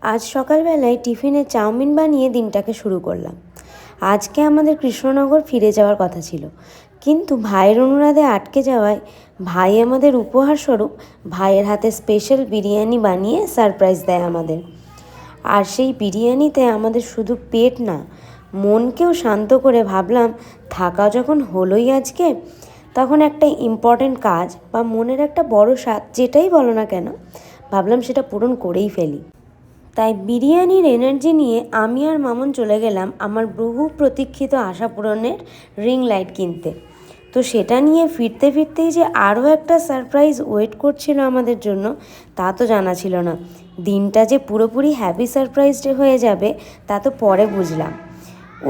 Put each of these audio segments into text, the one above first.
আজ সকালবেলায় টিফিনে চাউমিন বানিয়ে দিনটাকে শুরু করলাম। আজকে আমাদের কৃষ্ণনগর ফিরে যাওয়ার কথা ছিল, কিন্তু ভাইয়ের অনুরাধে আটকে যাওয়ায় ভাই আমাদের উপহারস্বরূপ ভাইয়ের হাতে স্পেশাল বিরিয়ানি বানিয়ে সারপ্রাইজ দেয় আমাদের। আর সেই বিরিয়ানিতে আমাদের শুধু পেট না, মনকেও শান্ত করে ভাবলাম থাকা যখন হলোই আজকে, তখন একটা ইম্পর্ট্যান্ট কাজ বা মনের একটা বড় স্বাদ যেটাই বলো না কেন, ভাবলাম সেটা পূরণ করেই ফেলি। তাই বিরিয়ানির এনার্জি নিয়ে আমি আর মামুন চলে গেলাম আমার বহু প্রতীক্ষিত আশা পূরণের রিং লাইট কিনতে। তো সেটা নিয়ে ফিরতে ফিরতেই যে আরও একটা সারপ্রাইজ ওয়েট করছিল আমাদের জন্য তা তো জানা ছিল না। দিনটা যে পুরোপুরি হ্যাপি সারপ্রাইজড হয়ে যাবে তা তো পরে বুঝলাম।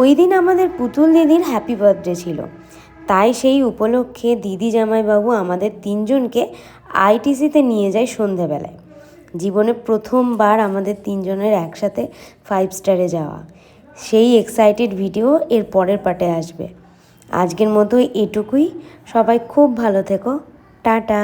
ওই দিন আমাদের পুতুল দিদির হ্যাপি বার্থডে ছিল, তাই সেই উপলক্ষে দিদি জামাইবাবু আমাদের তিনজনকে আইটিসিতে নিয়ে যায় সন্ধেবেলায়। জীবনে প্রথমবার আমাদের তিনজনের একসাথে 5 স্টারে যাওয়া, সেই এক্সাইটেড ভিডিও এর পরের পার্টে আসবে। আজকের মতো এটুকুই। সবাই খুব ভালো থেকো। টাটা।